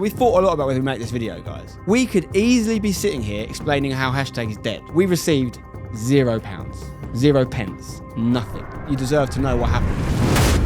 We thought a lot about whether we make this video, guys. We could easily be sitting here explaining how hashtag is dead. We received £0, 0 pence, nothing. You deserve to know what happened.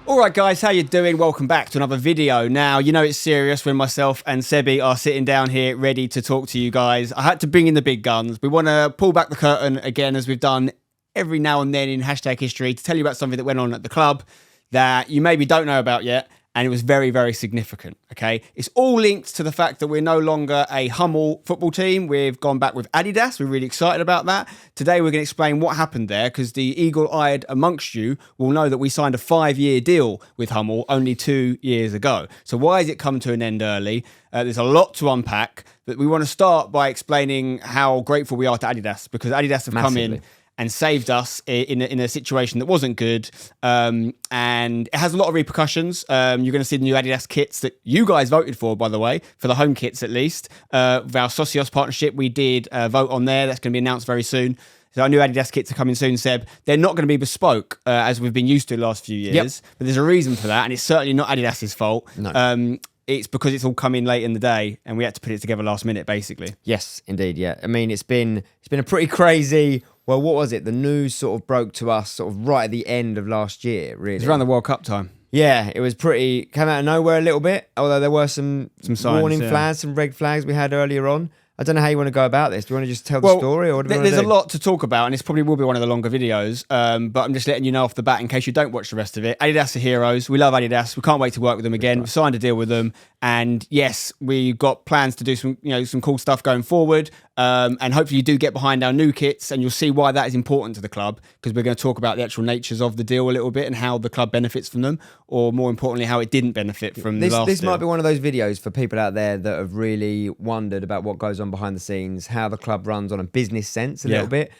All right, guys, how you doing? Welcome back to another video. Now, you know it's serious when myself and Sebi are sitting down here ready to talk to you guys. I had to bring in the big guns. We want to pull back the curtain again, as we've done every now and then in hashtag history, to tell you about something that went on at the club that you maybe don't know about yet. And it was very, very significant, okay? It's all linked to the fact that we're no longer a HUMMEL football team. We've gone back with ADIDAS. We're really excited about that. Today, we're going to explain what happened there, because the eagle-eyed amongst you will know that we signed a 5-year deal with HUMMEL only 2 years ago. So why has it come to an end early? There's a lot to unpack, but we want to start by explaining how grateful we are to ADIDAS, because ADIDAS have come in and saved us in a situation that wasn't good. And it has a lot of repercussions. You're going to see the new ADIDAS kits that you guys voted for, by the way, for the home kits at least. With our Socios partnership, we did vote on there. That's going to be announced very soon. So our new ADIDAS kits are coming soon, Seb. They're not going to be bespoke, as we've been used to the last few years. But there's a reason for that, and it's certainly not ADIDAS's fault. No. It's because it's all come in late in the day, and we had to put it together last minute, basically. Yes, indeed, yeah. I mean, it's been a pretty crazy... Well, what was it? The news sort of broke to us sort of right at the end of last year, really. It was around the World Cup time. Yeah, it was pretty... Came out of nowhere a little bit, although there were some signs, warning flags, some red flags we had earlier on. I don't know how you want to go about this. Do you want to just tell the story? Or what do you want to do? There's a lot to talk about, and this probably will be one of the longer videos, but I'm just letting you know off the bat in case you don't watch the rest of it. ADIDAS are heroes. We love ADIDAS. We can't wait to work with them again. We've signed a deal with them, and yes, we've got plans to do some cool stuff going forward, and hopefully you do get behind our new kits, and you'll see why that is important to the club, because we're going to talk about the actual natures of the deal a little bit and how the club benefits from them, or more importantly, how it didn't benefit from the last This deal. might be one of those videos for people out there that have really wondered about what goes on behind the scenes, how the club runs on a business sense a little bit,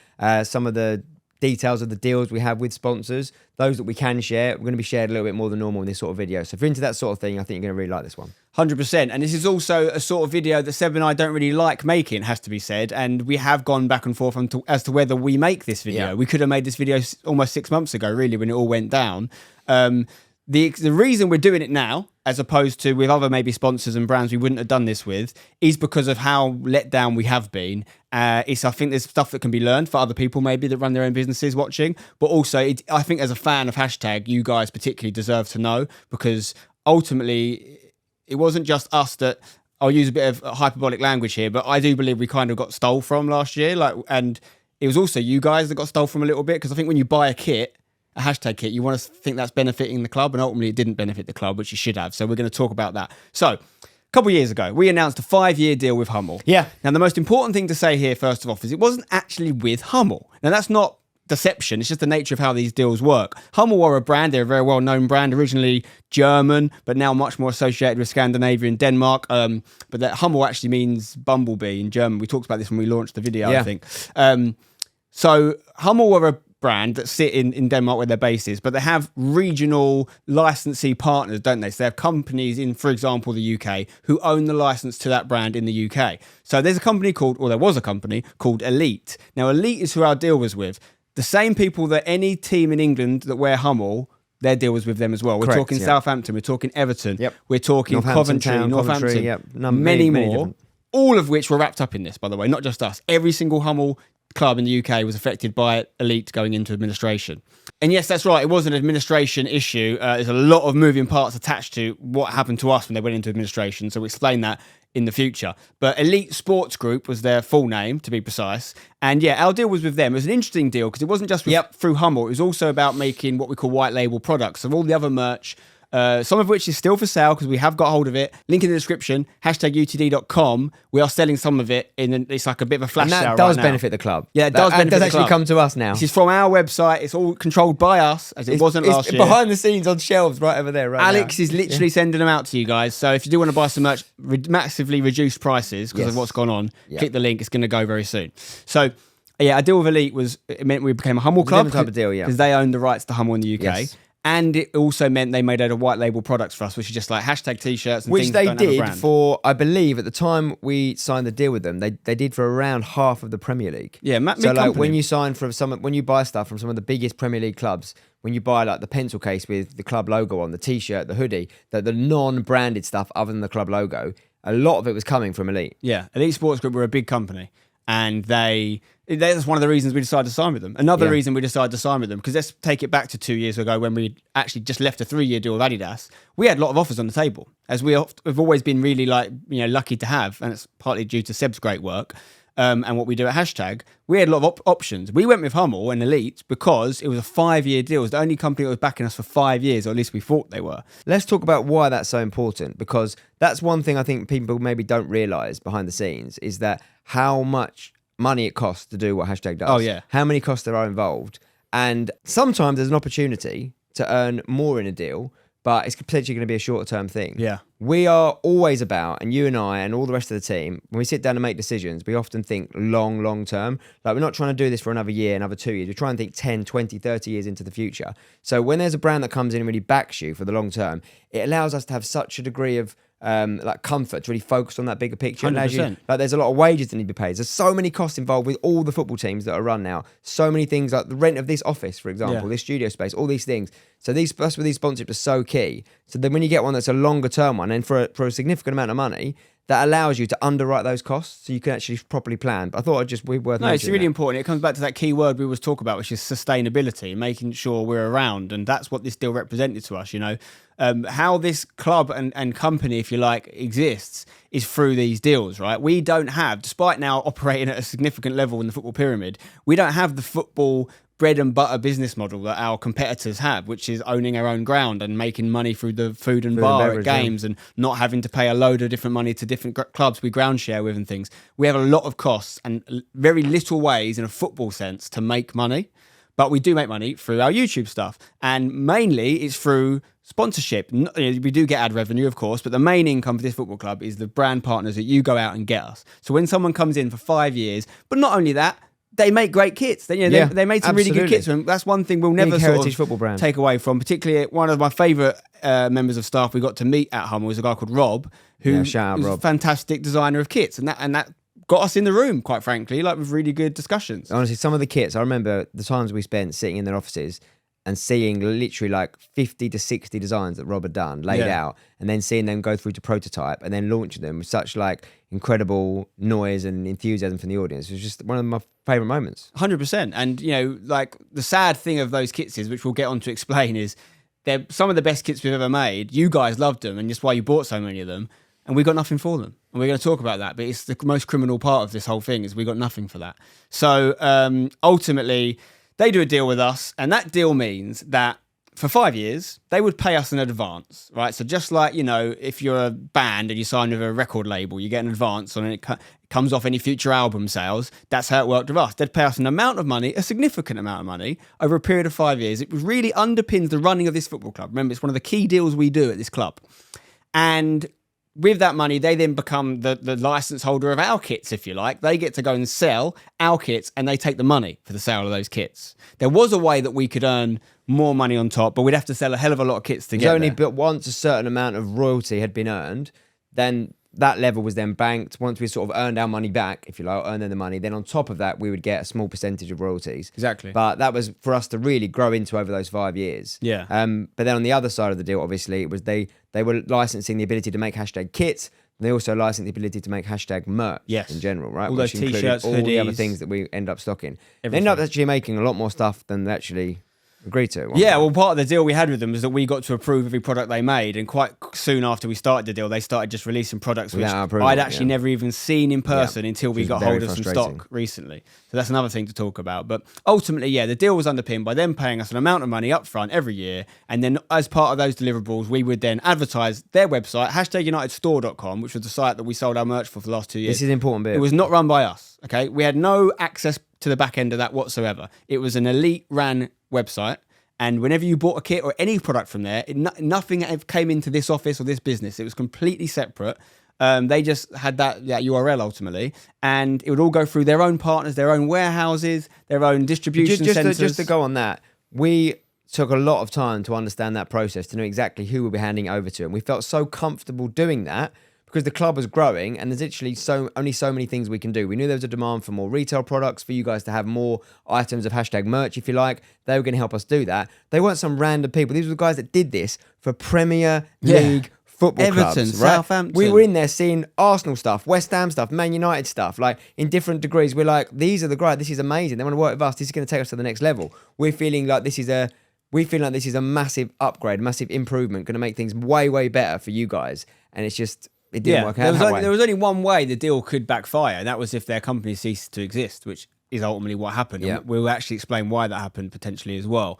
some of the details of the deals we have with sponsors, those that we can share, we're going to be shared a little bit more than normal in this sort of video. So if you're into that sort of thing, I think you're going to really like this one. 100%. And this is also a sort of video that Seb and I don't really like making, has to be said. And we have gone back and forth as to whether we make this video. We could have made this video almost 6 months ago, really, when it all went down. The reason we're doing it now, as opposed to with other maybe sponsors and brands we wouldn't have done this with, is because of how let down we have been. I think there's stuff that can be learned for other people maybe that run their own businesses watching. But also, I think as a fan of hashtag, you guys particularly deserve to know, because ultimately, it wasn't just us that... I'll use a bit of hyperbolic language here, but I do believe we kind of got stole from last year. And it was also you guys that got stole from a little bit, because I think when you buy a hashtag kit, you want to think that's benefiting the club, and ultimately it didn't benefit the club, which it should have. So we're going to talk about that. So a couple of years ago, we announced a 5-year deal with HUMMEL. Yeah. Now, the most important thing to say here, first of all, is it wasn't actually with HUMMEL. Now, that's not deception. It's just the nature of how these deals work. HUMMEL were a brand. They're a very well-known brand, originally German, but now much more associated with Scandinavia and Denmark. But that HUMMEL actually means bumblebee in German. We talked about this when we launched the video, I think. So HUMMEL were a brand that sit in Denmark where their base is, but they have regional licensee partners, don't they? So they have companies in, for example, the UK who own the license to that brand in the UK. So there's a company there was a company called Elite. Now, Elite is who our deal was with. The same people that any team in England that wear HUMMEL, their deal was with them as well. We're talking Southampton, we're talking Everton, we're talking Coventry, Northampton, many more, all of which were wrapped up in this, by the way, not just us. Every single HUMMEL club in the UK was affected by Elite going into administration. And yes, that's right, it was an administration issue. There's a lot of moving parts attached to what happened to us when they went into administration, so we'll explain that in the future. But Elite Sports Group was their full name, to be precise. And yeah, our deal was with them. It was an interesting deal because it wasn't just through HUMMEL, it was also about making what we call white label products. So all the other merch, some of which is still for sale because we have got hold of it. Link in the description, #UTD.com. We are selling some of it. It's like a bit of a flash sale right now. And that does benefit the club. Yeah, it does benefit the club. It does actually come to us now. This is from our website. It's all controlled by us, as it wasn't last year. Behind the scenes on shelves right over there. Alex is literally sending them out to you guys. So if you do want to buy some merch, massively reduced prices because of what's gone on, click the link. It's going to go very soon. So yeah, a deal with Elite it meant we became a HUMMEL club. Different type of deal, because they owned the rights to HUMMEL in the UK. And it also meant they made out of white label products for us, which is just like hashtag t-shirts and which things they that don't have a did brand. for, I believe, at the time we signed the deal with them, they did for around half of the Premier League. Yeah, so like when you sign from when you buy stuff from some of the biggest Premier League clubs, when you buy like the pencil case with the club logo on, the t-shirt, the hoodie, the non-branded stuff other than the club logo, a lot of it was coming from Elite. Yeah, Elite Sports Group were a big company, and that's one of the reasons we decided to sign with them. Another reason we decided to sign with them, because let's take it back to 2 years ago when we actually just left a 3-year deal with Adidas. We had a lot of offers on the table, as we've always been really lucky to have, and it's partly due to Seb's great work and what we do at Hashtag. We had a lot of options. We went with Hummel and Elite because it was a 5-year deal. It was the only company that was backing us for 5 years, or at least we thought they were. Let's talk about why that's so important, because that's one thing I think people maybe don't realise behind the scenes is that how much money it costs to do what Hashtag does. Oh, yeah. How many costs there are involved. And sometimes there's an opportunity to earn more in a deal, but it's potentially going to be a shorter term thing. Yeah. We are always about, and you and I and all the rest of the team, when we sit down and make decisions, we often think long term. Like, we're not trying to do this for another year, another 2 years. We're trying to think 10, 20, 30 years into the future. So when there's a brand that comes in and really backs you for the long term, it allows us to have such a degree of comfort to really focus on that bigger picture. 100%. Like, there's a lot of wages that need to be paid. There's so many costs involved with all the football teams that are run now. So many things, like the rent of this office, for example, this studio space, all these things. So that's where these sponsorships are so key. So then when you get one that's a longer term one, and for a significant amount of money, that allows you to underwrite those costs so you can actually properly plan. But I thought it'd just be worth mentioning. No, it's really important. It comes back to that key word we always talk about, which is sustainability, making sure we're around. And that's what this deal represented to us, how this club and company, if you like, exists is through these deals, right? We don't have, despite now operating at a significant level in the football pyramid, we don't have the football bread and butter business model that our competitors have, which is owning our own ground and making money through the food and bar at games and not having to pay a load of different money to different clubs we ground share with and things. We have a lot of costs and very little ways in a football sense to make money, but we do make money through our YouTube stuff, and mainly it's through sponsorship. We do get ad revenue, of course, but the main income for this football club is the brand partners that you go out and get us. So when someone comes in for 5 years, but not only that, they make great kits. They made some really good kits. And that's one thing we'll never football brand take away from. Particularly one of my favourite members of staff we got to meet at Hummel was a guy called Rob, who was a fantastic designer of kits, and that got us in the room, quite frankly, like with really good discussions. Honestly, some of the kits, I remember the times we spent sitting in their offices and seeing literally like 50 to 60 designs that Rob had done, laid out, and then seeing them go through to prototype and then launching them with such like incredible noise and enthusiasm from the audience. It was just one of my favourite moments. 100%. And, like the sad thing of those kits is, which we'll get on to explain, is they're some of the best kits we've ever made. You guys loved them, and that's why you bought so many of them. And we got nothing for them. And we're going to talk about that. But it's the most criminal part of this whole thing is we got nothing for that. So ultimately, they do a deal with us, and that deal means that for 5 years, they would pay us in advance, right? So just like, if you're a band and you sign with a record label, you get an advance on it, it comes off any future album sales. That's how it worked with us. They'd pay us an amount of money, a significant amount of money, over a period of 5 years. It really underpins the running of this football club. Remember, it's one of the key deals we do at this club. And with that money, they then become the license holder of our kits, if you like. They get to go and sell our kits, and they take the money for the sale of those kits. There was a way that we could earn more money on top, but we'd have to sell a hell of a lot of kits to get there. But once a certain amount of royalty had been earned, then that level was then banked. Once we sort of earned our money back, if you like, earned the money, then on top of that, we would get a small percentage of royalties. Exactly. But that was for us to really grow into over those 5 years. Yeah. But then on the other side of the deal, obviously, it was they were licensing the ability to make hashtag kits. They also licensed the ability to make hashtag merch in general, right? All those t-shirts, all hoodies, the other things that we end up stocking. Everything. They end up actually making a lot more stuff than they actually agreed to. Yeah, well, part of the deal we had with them was that we got to approve every product they made, and quite soon after we started the deal, they started just releasing products which I'd actually never even seen in person until we got hold of some stock recently. So that's another thing to talk about. But ultimately, the deal was underpinned by them paying us an amount of money up front every year, and then as part of those deliverables, we would then advertise their website, #UnitedStore.com, which was the site that we sold our merch for the last 2 years. This is an important bit. It was not run by us, okay? We had no access to the back end of that whatsoever. It was an elite-ran website. And whenever you bought a kit or any product from there, nothing came into this office or this business. It was completely separate. They just had that URL ultimately, and it would all go through their own partners, their own warehouses, their own distribution centers. Just to go on that, we took a lot of time to understand that process, to know exactly who we'll be handing it over to. And we felt so comfortable doing that because the club was growing and there's literally only so many things we can do. We knew there was a demand for more retail products, for you guys to have more items of hashtag merch, if you like. They were going to help us do that. They weren't some random people. These were the guys that did this for Premier League football Everton, clubs, right? Southampton. We were in there seeing Arsenal stuff, West Ham stuff, Man United stuff, like in different degrees. We're like, these are the guys. This is amazing. They want to work with us. This is going to take us to the next level. We feel like this is a massive upgrade, massive improvement, going to make things way, way better for you guys. And it's just, it didn't work out that way. There was only one way the deal could backfire, and that was if their company ceased to exist, which is ultimately what happened. Yeah. And we'll actually explain why that happened potentially as well.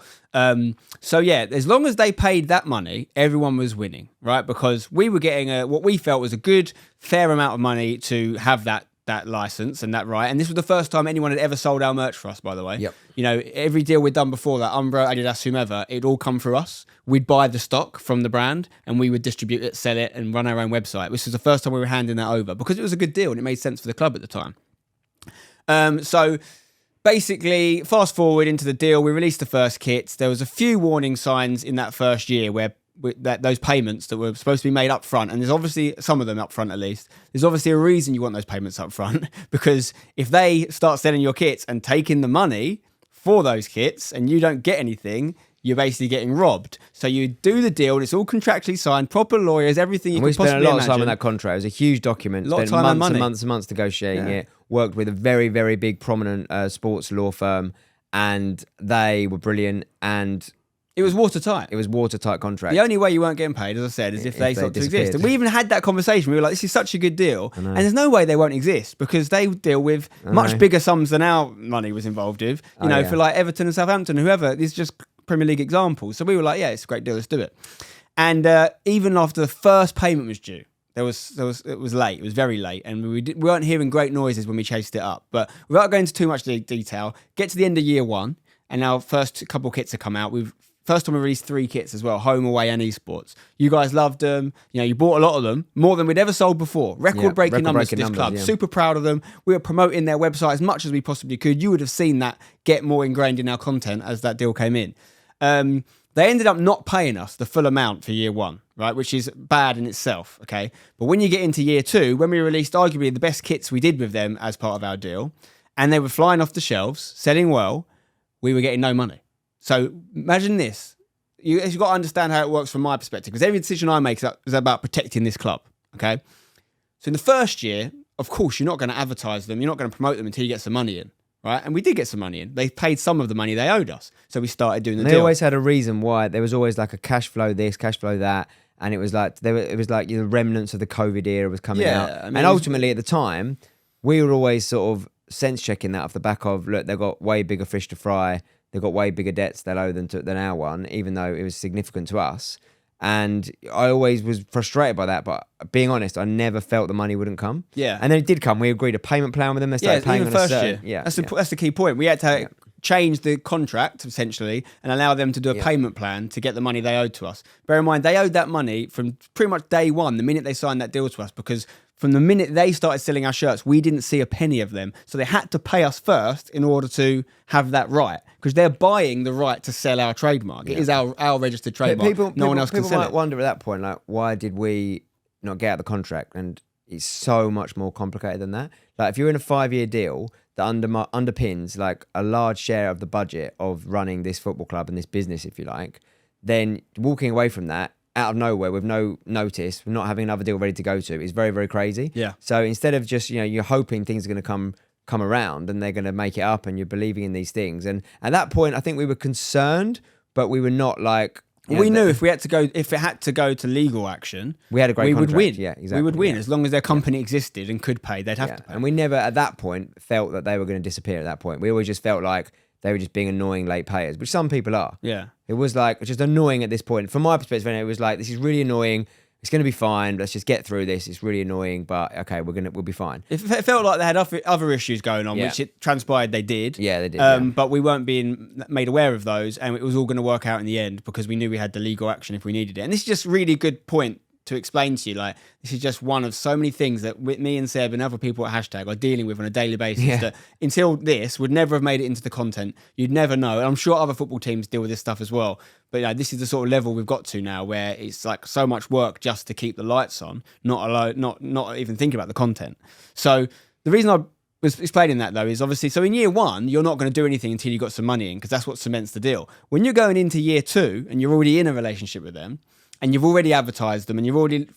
So yeah, as long as they paid that money, everyone was winning, right? Because we were getting what we felt was a good, fair amount of money to have that license and that right. And this was the first time anyone had ever sold our merch for us, by the way. Yep. You know, every deal we'd done before that, Umbro, Adidas, whomever, it'd all come through us. We'd buy the stock from the brand and we would distribute it, sell it, and run our own website. This was the first time we were handing that over because it was a good deal and it made sense for the club at the time. So basically, fast forward into the deal, we released the first kits. There was a few warning signs in that first year where those payments that were supposed to be made up front, and there's obviously some of them up front at least, there's obviously a reason you want those payments up front, because if they start selling your kits and taking the money for those kits and you don't get anything, you're basically getting robbed. So you do the deal and it's all contractually signed, proper lawyers, everything you can possibly imagine. We spent a lot of time on that contract. It was a huge document. A lot of spent time months and and months negotiating it. Worked with a very, very big, prominent sports law firm, and they were brilliant. And it was watertight. It was watertight contract. The only way you weren't getting paid, as I said, is if they stopped to exist. And we even had that conversation. We were like, this is such a good deal. And there's no way they won't exist because they deal with much bigger sums than our money was involved with. You know, for like Everton and Southampton, whoever, these are just Premier League examples. So we were like, yeah, it's a great deal. Let's do it. And even after the first payment was due, it was late. It was very late. And we weren't hearing great noises when we chased it up. But without going into too much detail, get to the end of year one, and our first couple kits have come out. First time we released 3 kits as well, home, away, and esports. You guys loved them. You know, you bought a lot of them, more than we'd ever sold before. Record-breaking numbers for this club. Yeah. Super proud of them. We were promoting their website as much as we possibly could. You would have seen that get more ingrained in our content as that deal came in. They ended up not paying us the full amount for year one, right? Which is bad in itself, okay? But when you get into year 2, when we released arguably the best kits we did with them as part of our deal, and they were flying off the shelves, selling well, we were getting no money. So imagine this. You've got to understand how it works from my perspective, because every decision I make is about protecting this club, okay? So in the first year, of course, you're not going to advertise them. You're not going to promote them until you get some money in, right? And we did get some money in. They paid some of the money they owed us. So we started doing the deal. They always had a reason why. There was always like a cash flow this, cash flow that. And it was like, the remnants of the COVID era was coming out. I mean, and ultimately at the time, we were always sort of sense checking that off the back of, look, they've got way bigger fish to fry. They've got way bigger debts they owe than our one, even though it was significant to us. And I always was frustrated by that. But being honest, I never felt the money wouldn't come. Yeah. And then it did come. We agreed a payment plan with them. They started paying even on first a year. Yeah, that's the key point. We had to change the contract, essentially, and allow them to do a payment plan to get the money they owed to us. Bear in mind, they owed that money from pretty much day one, the minute they signed that deal to us, because from the minute they started selling our shirts, we didn't see a penny of them. So they had to pay us first in order to have that right, because they're buying the right to sell our trademark. It is our registered trademark. No one else can sell it. People might wonder at that point, like, why did we not get out of the contract? And it's so much more complicated than that. Like, if you're in a 5-year deal that underpins like a large share of the budget of running this football club and this business, if you like, then walking away from that out of nowhere with no notice, not having another deal ready to go to, is very, very crazy. Yeah. So instead of just, you're hoping things are going to come around and they're going to make it up and you're believing in these things. And at that point, I think we were concerned, but we were not like... we knew if it had to go to legal action, we had a great contract. Would win. Yeah, exactly. We would win as long as their company existed and could pay. They'd have to pay. And we never at that point felt that they were going to disappear. At that point, we always just felt like they were just being annoying late payers, which some people are. Yeah, it was like just annoying at this point. From my perspective, it was like, this is really annoying. It's going to be fine. Let's just get through this. It's really annoying, but okay, we'll be fine. It felt like they had other issues going on, which it transpired they did. Yeah, they did. But we weren't being made aware of those, and it was all going to work out in the end because we knew we had the legal action if we needed it. And this is just a really good point to explain to you, like, this is just one of so many things that me and Seb and other people at Hashtag are dealing with on a daily basis that until this would never have made it into the content. You'd never know. And I'm sure other football teams deal with this stuff as well. But this is the sort of level we've got to now where it's like so much work just to keep the lights on, not even thinking about the content. So the reason I was explaining that, though, is obviously, so in year one, you're not going to do anything until you got some money in, because that's what cements the deal. When you're going into year two and you're already in a relationship with them and you've already advertised them and you've already,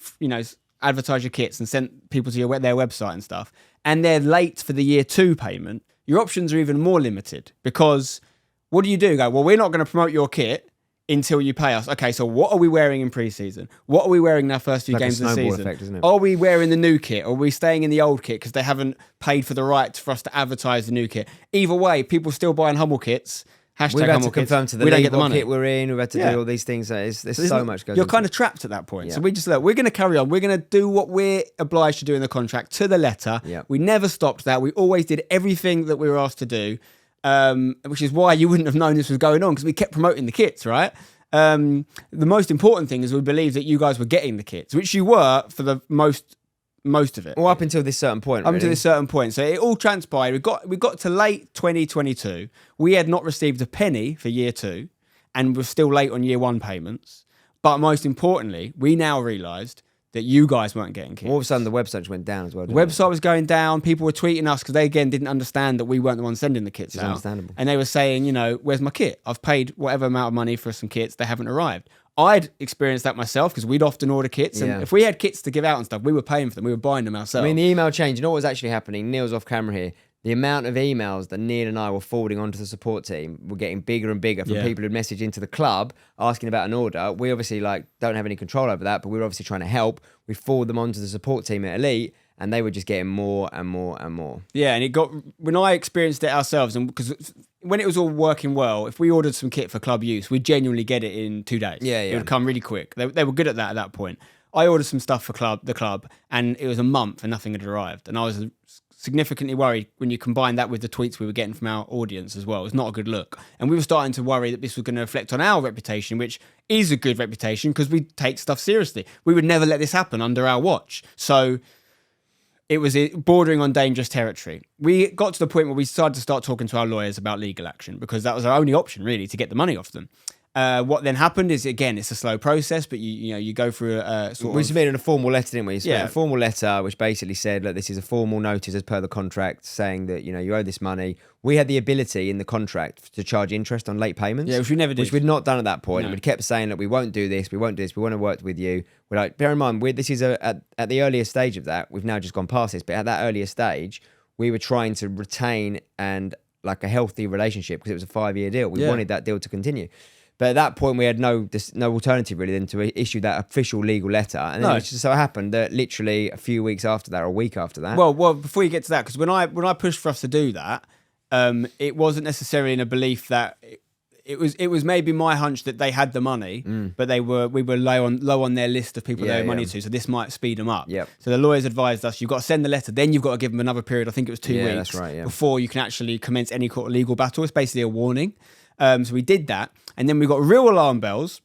advertised your kits and sent people to their website and stuff, and they're late for the year two payment, your options are even more limited, because what do? Go, well, we're not going to promote your kit until you pay us. Okay, so what are we wearing in pre-season? What are we wearing in our first few games of the season? Effect, isn't it? Are we wearing the new kit? Or are we staying in the old kit because they haven't paid for the right for us to advertise the new kit? Either way, people still buying Hummel kits. Hashtag we've had Hummel to confirm kits. to the we don't league get the what money. kit we're in. We've had to do all these things. There's so much goes. You're into kind it. of trapped at that point. So we just we're going to carry on. We're going to do what we're obliged to do in the contract to the letter. Yeah. We never stopped that. We always did everything that we were asked to do, which is why you wouldn't have known this was going on, because we kept promoting the kits, right? The most important thing is we believe that you guys were getting the kits, which you were for the most of it. Well, up until this certain point. Up until this certain point. So it all transpired. We got to late 2022. We had not received a penny for year two, and we're still late on year one payments. But most importantly, we now realised that you guys weren't getting kits. All of a sudden, the website just went down as well. The website was going down. People were tweeting us because they, again, didn't understand that we weren't the ones sending the kits out. Understandable. And they were saying, where's my kit? I've paid whatever amount of money for some kits. They haven't arrived. I'd experienced that myself because we'd often order kits. And if we had kits to give out and stuff, we were paying for them. We were buying them ourselves. I mean, the email change, you know what was actually happening? Neil's off camera here. The amount of emails that Neil and I were forwarding onto the support team were getting bigger and bigger from people who'd messaged into the club asking about an order. We obviously don't have any control over that, but we were obviously trying to help. We forward them onto the support team at Elite, and they were just getting more and more and more. Yeah, and when I experienced it ourselves, and because when it was all working well, if we ordered some kit for club use, we'd genuinely get it in 2 days. Yeah. It would come really quick. They were good at that point. I ordered some stuff for the club, and it was a month and nothing had arrived. And I was significantly worried when you combine that with the tweets we were getting from our audience as well. It's not a good look. And we were starting to worry that this was going to reflect on our reputation, which is a good reputation because we take stuff seriously. We would never let this happen under our watch. So it was bordering on dangerous territory. We got to the point where we decided to start talking to our lawyers about legal action, because that was our only option, really, to get the money off them. What then happened is, again, it's a slow process, but you go through a sort of... We submitted a formal letter, didn't we? A formal letter which basically said, look, this is a formal notice as per the contract saying that, you owe this money. We had the ability in the contract to charge interest on late payments. Yeah, which we never did. Which we'd not done at that point. No. And we kept saying that we won't do this, we won't do this, we want to work with you. We're like, bear in mind, this is at the earlier stage of that. We've now just gone past this, but at that earlier stage, we were trying to retain and like a healthy relationship because it was a 5-year deal. We wanted that deal to continue. But at that point, we had no alternative really than to issue that official legal letter. And then it just so happened that literally a few weeks after that, or a week after that. Well, before you get to that, because when I pushed for us to do that, it wasn't necessarily in a belief that it was maybe my hunch that they had the money, but we were low on their list of people they owed money to, so this might speed them up. Yep. So the lawyers advised us, you've got to send the letter, then you've got to give them another period. I think it was 2 weeks that's right, before you can actually commence any court legal battle. It's basically a warning. So we did that, and then we got real alarm bells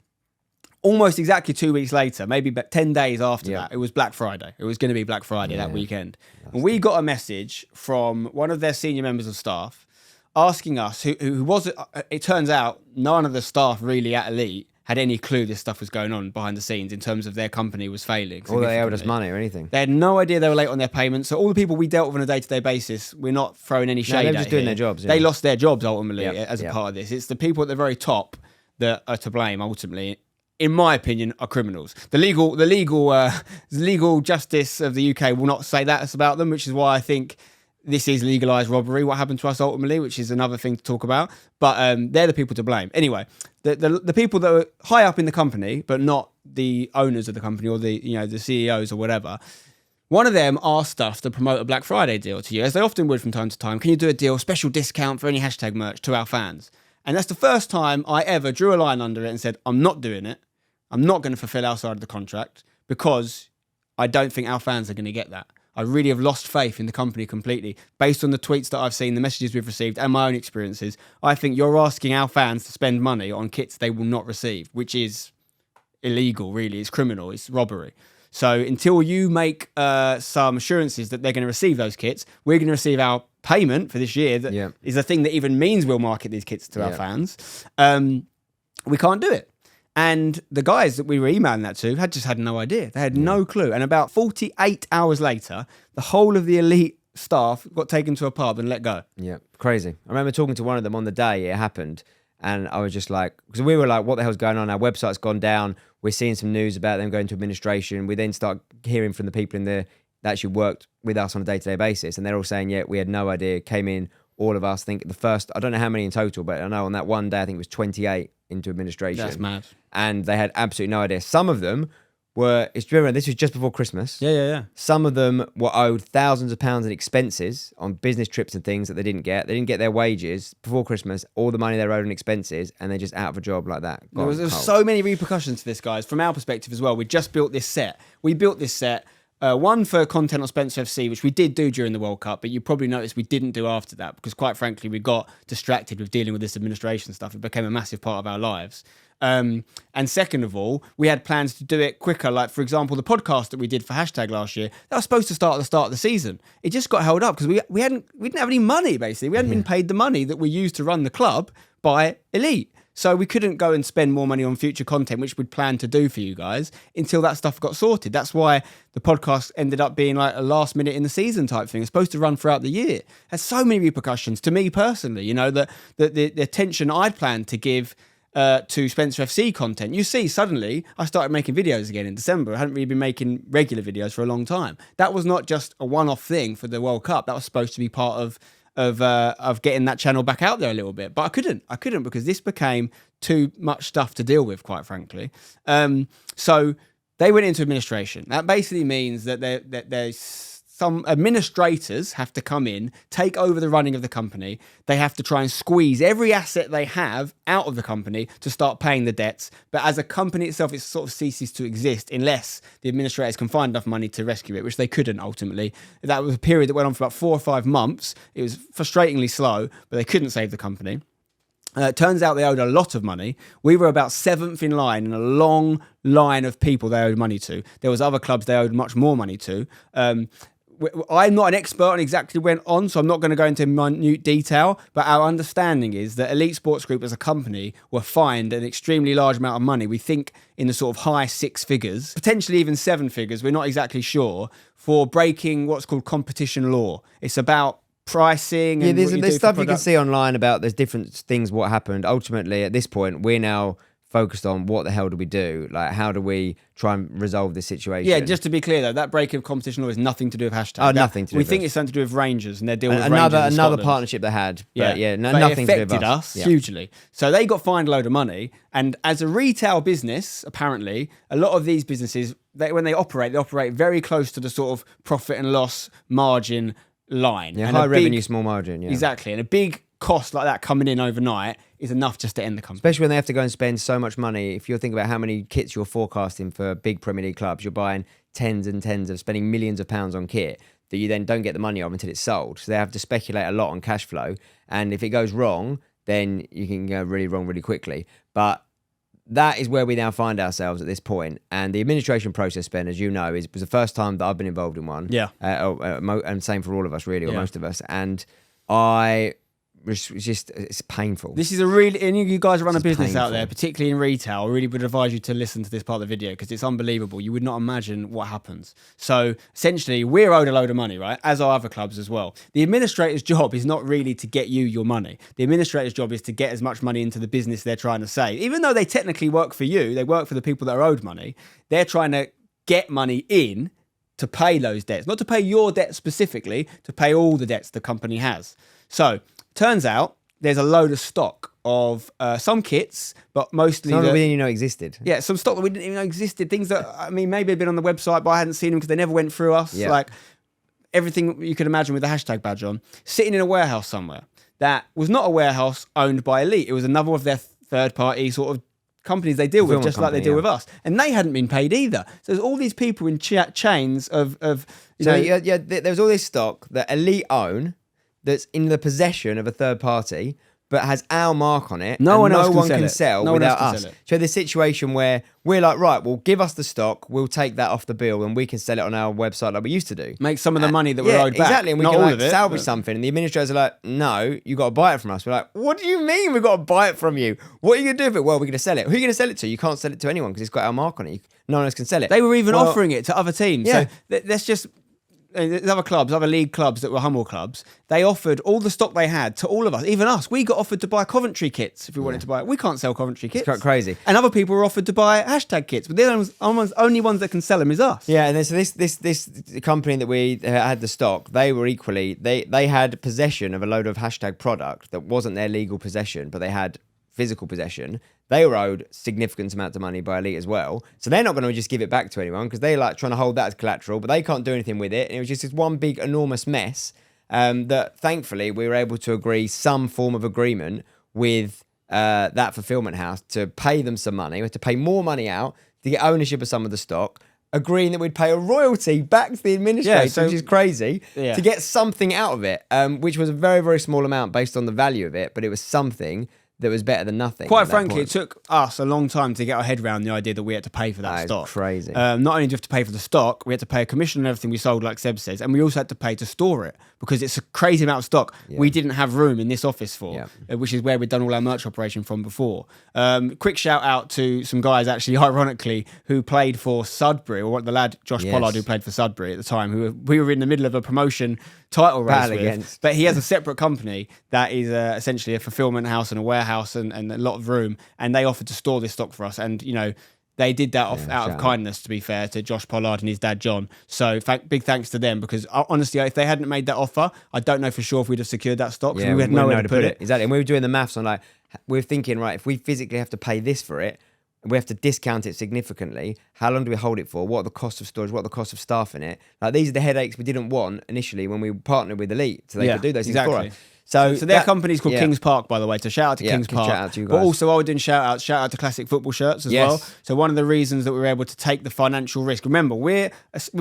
almost exactly 2 weeks later, maybe 10 days after that. It was Black Friday. It was going to be Black Friday that weekend. And we got a message from one of their senior members of staff asking us, who was it? It turns out none of the staff really at Elite had any clue this stuff was going on behind the scenes in terms of their company was failing. Or they owed us money or anything. They had no idea they were late on their payments. So all the people we dealt with on a day-to-day basis, we're not throwing any shade at. They were just doing their jobs. They lost their jobs ultimately as a part of this. It's the people at the very top that are to blame ultimately. In my opinion, are criminals. The legal justice of the UK will not say that's about them, which is why I think this is legalised robbery, what happened to us ultimately, which is another thing to talk about. But they're the people to blame. Anyway, the people that are high up in the company, but not the owners of the company or the CEOs or whatever, one of them asked us to promote a Black Friday deal to you, as they often would from time to time. Can you do a deal, special discount for any hashtag merch to our fans? And that's the first time I ever drew a line under it and said, I'm not doing it. I'm not going to fulfill our side of the contract because I don't think our fans are going to get that. I really have lost faith in the company completely. Based on the tweets that I've seen, the messages we've received, and my own experiences, I think you're asking our fans to spend money on kits they will not receive, which is illegal, really. It's criminal. It's robbery. So until you make some assurances that they're going to receive those kits, we're going to receive our payment for this year. That is the thing that even means we'll market these kits to our fans. We can't do it. And the guys that we were emailing that to had just had no idea. They had no clue. And about 48 hours later, the whole of the elite staff got taken to a pub and let go. Yeah, crazy. I remember talking to one of them on the day it happened, and I was just like, because we were like, what the hell's going on? Our website's gone down. We're seeing some news about them going to administration. We then start hearing from the people in there that actually worked with us on a day-to-day basis, and they're all saying, yeah, we had no idea. Came in, all of us, I think the first, I don't know how many in total, but I know on that one day, I think it was 28 into administration. That's mad. And they had absolutely no idea. Some of them were, remember, this was just before Christmas. Yeah. Some of them were owed thousands of pounds in expenses on business trips and things that they didn't get. They didn't get their wages before Christmas, all the money they were owed in expenses, and they're just out of a job like that. There was so many repercussions to this, guys. From our perspective as well, we just built this set. We built this set, one for content on Spencer FC, which we did do during the World Cup, but you probably noticed we didn't do after that because, quite frankly, we got distracted with dealing with this administration stuff. It became a massive part of our lives. And second of all, we had plans to do it quicker. Like, for example, the podcast that we did for hashtag last year, that was supposed to start at the start of the season. It just got held up because we didn't have any money, basically. We hadn't been paid the money that we used to run the club by Elite. So we couldn't go and spend more money on future content, which we'd planned to do for you guys, until that stuff got sorted. That's why the podcast ended up being like a last minute in the season type thing. It's supposed to run throughout the year. It has so many repercussions to me personally, you know, the attention I'd planned to give to Spencer FC content. You see, suddenly I started making videos again in December. I hadn't really been making regular videos for a long time. That was not just a one-off thing for the World Cup. That was supposed to be part of getting that channel back out there a little bit. But I couldn't because this became too much stuff to deal with, quite frankly. So they went into administration. That basically means that there's some administrators have to come in, take over the running of the company. They have to try and squeeze every asset they have out of the company to start paying the debts. But as a company itself, it sort of ceases to exist unless the administrators can find enough money to rescue it, which they couldn't ultimately. That was a period that went on for about 4 or 5 months. It was frustratingly slow, but they couldn't save the company. It turns out they owed a lot of money. We were about 7th in line in a long line of people they owed money to. There was other clubs they owed much more money to. I'm not an expert on exactly what went on, so I'm not going to go into minute detail, but our understanding is that Elite Sports Group as a company were fined an extremely large amount of money. We think in the sort of high 6 figures, potentially even 7 figures, we're not exactly sure, for breaking what's called competition law. It's about pricing. Yeah, and there's stuff you can see online about there's different things what happened. Ultimately, at this point, we're now focused on what the hell do we do? Like, how do we try and resolve this situation? Yeah, just to be clear though, that break of competition law is nothing to do with hashtag. Oh, nothing to do we with think us. it's something to do with Rangers and their deal with another Rangers in Scotland. partnership they had. But But nothing it to do with affected us hugely. So they got fined a load of money. And as a retail business, apparently, a lot of these businesses, when they operate very close to the sort of profit and loss margin line. Yeah, and high revenue, small margin. Yeah, exactly. And a big cost like that coming in overnight is enough just to end the company. Especially when they have to go and spend so much money. If you think about how many kits you're forecasting for big Premier League clubs, you're buying tens and tens of spending millions of pounds on kit that you then don't get the money of until it's sold. So they have to speculate a lot on cash flow. And if it goes wrong, then you can go really wrong really quickly. But that is where we now find ourselves at this point. And the administration process, Ben, as you know, was the first time that I've been involved in one. Yeah. And same for all of us, really, or Yeah. most of us. And it's painful. This is a really, any of you guys who run a This is business out painful. there, particularly in retail, I really would advise you to listen to this part of the video because it's unbelievable. You would not imagine what happens. So essentially, we're owed a load of money, right? As are other clubs as well. The administrator's job is not really to get you your money. The administrator's job is to get as much money into the business they're trying to save. Even though they technically work for you, they work for the people that are owed money. They're trying to get money in to pay those debts, not to pay your debt specifically, to pay all the debts the company has. So turns out there's a load of stock of some kits, but mostly Some that we didn't even know existed. Yeah, some stock that we didn't even know existed. Things that, I mean, maybe had been on the website, but I hadn't seen them because they never went through us. Yeah. Like everything you could imagine with the hashtag badge on, sitting in a warehouse somewhere that was not a warehouse owned by Elite. It was another of their third-party sort of companies they deal with, just like they deal with us. And they hadn't been paid either. So there's all these people in chains of you know. There's all this stock that Elite own that's in the possession of a third party, but has our mark on it. No one and else no one can it. sell No one else without can us. sell it. So the situation where we're like, right, well, give us the stock, we'll take that off the bill, and we can sell it on our website like we used to do. Make some of the money that we're owed back. Exactly, and we Not can all like of it, salvage something. And the administrators are like, no, you got to buy it from us. We're like, what do you mean we got to buy it from you? What are you going to do with it? Well, we're going to sell it. Who are you going to sell it to? You can't sell it to anyone because it's got our mark on it. No one else can sell it. They were even offering it to other teams. Yeah. So let's just... There's other clubs, other league clubs that were Hummel clubs. They offered all the stock they had to all of us, even us. We got offered to buy Coventry kits if we wanted to buy it. We can't sell Coventry kits. It's quite crazy. And other people were offered to buy hashtag kits, but the only ones that can sell them is us. Yeah, and then so this company that we had the stock, they were equally they had possession of a load of hashtag product that wasn't their legal possession, but they had physical possession. They were owed significant amounts of money by Elite as well. So they're not going to just give it back to anyone because they're like trying to hold that as collateral, but they can't do anything with it. And it was just this one big, enormous mess that thankfully we were able to agree some form of agreement with that fulfillment house to pay them some money. We had to pay more money out to get ownership of some of the stock, agreeing that we'd pay a royalty back to the administrator, which is crazy, to get something out of it, which was a very, very small amount based on the value of it, but it was something that was better than nothing. Quite frankly, it took us a long time to get our head around the idea that we had to pay for that stock. Crazy. Not only did we have to pay for the stock, we had to pay a commission on everything we sold, like Seb says, and we also had to pay to store it because it's a crazy amount of stock we didn't have room in this office for, which is where we'd done all our merch operation from before. Quick shout out to some guys, actually, ironically, who played for Sudbury, or the lad Josh Pollard who played for Sudbury at the time, who we were in the middle of a promotion title race with. But he has a separate company that is essentially a fulfillment house and a warehouse and a lot of room, and they offered to store this stock for us, and you know they did that out of kindness, to be fair, to Josh Pollard and his dad John. So big thanks to them, because honestly, if they hadn't made that offer, I don't know for sure if we'd have secured that stock, because we had nowhere to put it. Exactly, and we were doing the maths on like, we were thinking, right, if we physically have to pay this for it, we have to discount it significantly. How long do we hold it for? What are the costs of storage? What are the costs of staff in it? Like, these are the headaches we didn't want initially when we partnered with Elite, so they could do those things for us. So their company's called Kings Park, by the way. So shout out to Kings Park. Shout out to you guys. But also, while we're doing shout out to Classic Football Shirts as well. So one of the reasons that we were able to take the financial risk. Remember, we've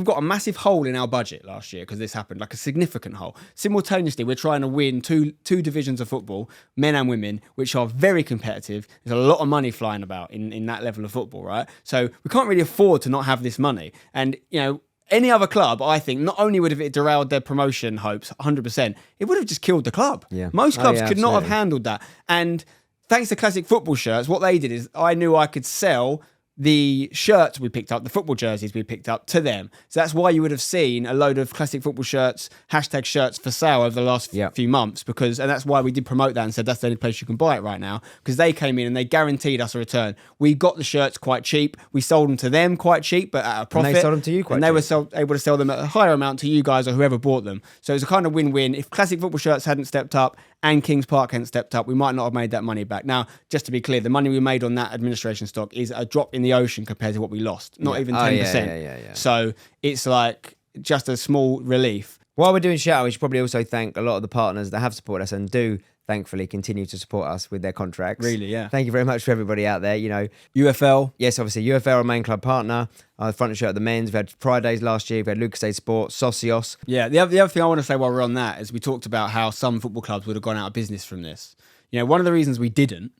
got a massive hole in our budget last year because this happened, like a significant hole. Simultaneously, we're trying to win two divisions of football, men and women, which are very competitive. There's a lot of money flying about in that level of football, right? So we can't really afford to not have this money. And you know, any other club, I think, not only would have it derailed their promotion hopes, 100%, it would have just killed the club. Most clubs could not have handled that. And thanks to Classic Football Shirts, what they did is I knew I could sell the shirts we picked up, the football jerseys we picked up, to them. So that's why you would have seen a load of Classic Football Shirts, hashtag shirts for sale over the last few months, and that's why we did promote that and said that's the only place you can buy it right now, because they came in and they guaranteed us a return. We got the shirts quite cheap. We sold them to them quite cheap, but at a profit. And they sold them to you quite cheap. And they were able to sell them at a higher amount to you guys or whoever bought them. So it's a kind of win-win. If Classic Football Shirts hadn't stepped up and Kings Park hadn't stepped up, we might not have made that money back. Now, just to be clear, the money we made on that administration stock is a drop in the ocean compared to what we lost. Not even 10%. So it's like just a small relief. While we're doing shout, we should probably also thank a lot of the partners that have supported us and do thankfully continue to support us with their contracts. Really, yeah. Thank you very much for everybody out there. You know, UFL. Yes, obviously, UFL, our main club partner. The front shirt of the men's. We had Fridays last year. We had LUCOZADE Sports, Socios. Yeah, the other thing I want to say while we're on that is we talked about how some football clubs would have gone out of business from this. You know, one of the reasons we didn't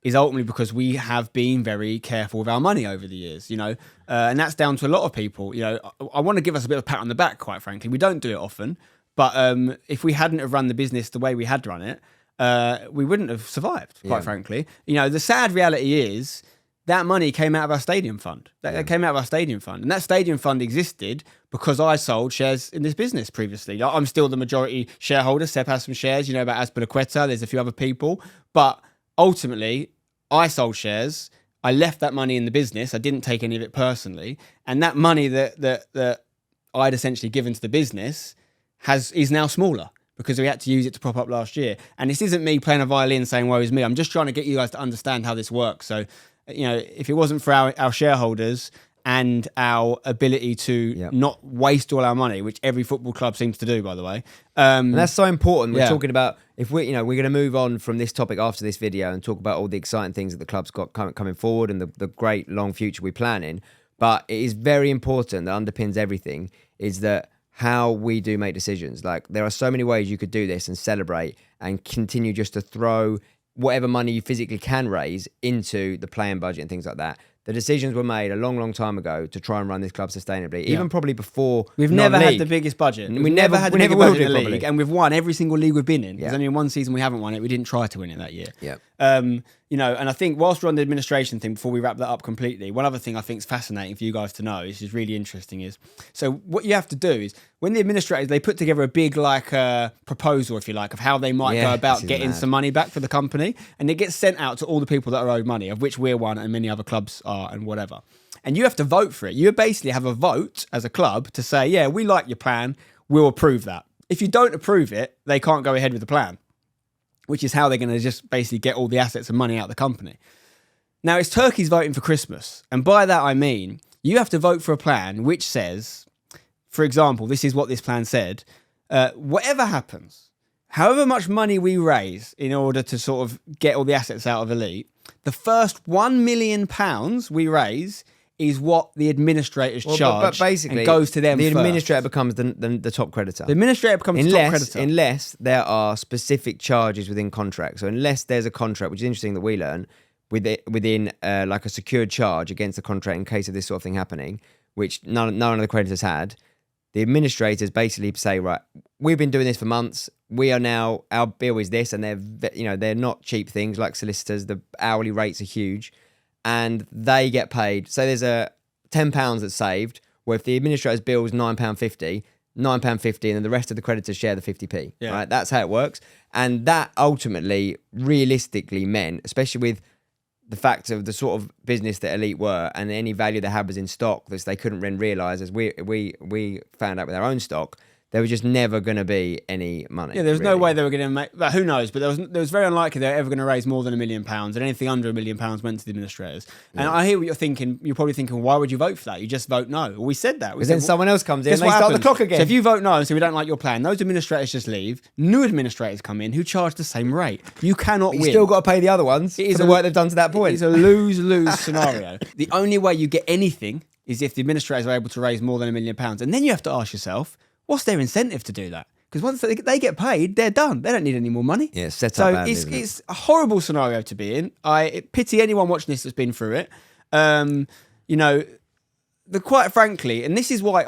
is ultimately because we have been very careful with our money over the years, you know, and that's down to a lot of people. You know, I want to give us a bit of a pat on the back, quite frankly. We don't do it often, but if we hadn't have run the business the way we had run it, we wouldn't have survived, quite frankly. You know, the sad reality is that money came out of our stadium fund. That came out of our stadium fund. And that stadium fund existed because I sold shares in this business previously. I'm still the majority shareholder. Seb has some shares, you know, about Aspilicueta. There's a few other people. But ultimately, I sold shares. I left that money in the business. I didn't take any of it personally. And that money that I'd essentially given to the business is now smaller, because we had to use it to prop up last year. And this isn't me playing a violin saying, woe is me. I'm just trying to get you guys to understand how this works. So, you know, if it wasn't for our shareholders and our ability to not waste all our money, which every football club seems to do, by the way. And that's so important. We're talking about, if we're going to move on from this topic after this video and talk about all the exciting things that the club's got coming forward and the great long future we plan in. But it is very important, that underpins everything, is that how we do make decisions. Like, there are so many ways you could do this and celebrate and continue just to throw whatever money you physically can raise into the playing budget and things like that. The decisions were made a long, long time ago to try and run this club sustainably, even probably before. We've never had the biggest budget. We never had the biggest budget in the league, and we've won every single league we've been in. There's only one season we haven't won it. We didn't try to win it that year. Yeah. You know, and I think whilst we're on the administration thing, before we wrap that up completely, one other thing I think is fascinating for you guys to know, which is really interesting, is so what you have to do is when the administrators, they put together a big proposal, if you like, of how they might go about getting some money back for the company, and it gets sent out to all the people that are owed money, of which we're one and many other clubs are and whatever. And you have to vote for it. You basically have a vote as a club to say, yeah, we like your plan, we'll approve that. If you don't approve it, they can't go ahead with the plan, which is how they're going to just basically get all the assets and money out of the company. Now, it's turkeys voting for Christmas. And by that, I mean, you have to vote for a plan which says, for example, this is what this plan said, whatever happens, however much money we raise in order to sort of get all the assets out of Elite, the first £1 million we raise is what the administrators charge, but basically, and goes to them the first. administrator becomes the top creditor. The administrator becomes the top creditor. Unless there are specific charges within contracts. So unless there's a contract, which is interesting that we learn, within like a secured charge against the contract in case of this sort of thing happening, which none of the creditors had, the administrators basically say, right, we've been doing this for months. We are now, our bill is this, and they're not cheap things like solicitors. The hourly rates are huge. And they get paid. So there's a £10 that's saved, where if the administrator's bill is £9.50, £9.50, and then the rest of the creditors share the 50p. Yeah. Right? That's how it works. And that ultimately, realistically meant, especially with the fact of the sort of business that Elite were, and any value they had was in stock that they couldn't then realise, as we found out with our own stock, there was just never going to be any money. Yeah, there was no way they were going to make... Well, who knows? But there was very unlikely they were ever going to raise more than £1 million, and anything under £1 million went to the administrators. And I hear what you're thinking. You're probably thinking, why would you vote for that? You just vote no. Well, we said that. Because then someone else comes in and they start the clock again. So if you vote no and say we don't like your plan, those administrators just leave. New administrators come in who charge the same rate. You cannot win. You still got to pay the other ones for the work they've done to that point. It's a lose-lose scenario. The only way you get anything is if the administrators are able to raise more than £1 million. And then you have to ask yourself, what's their incentive to do that? Because once they get paid, they're done. They don't need any more money. Yeah, set up badly, it's a horrible scenario to be in. I pity anyone watching this that's been through it. You know, quite frankly, and this is why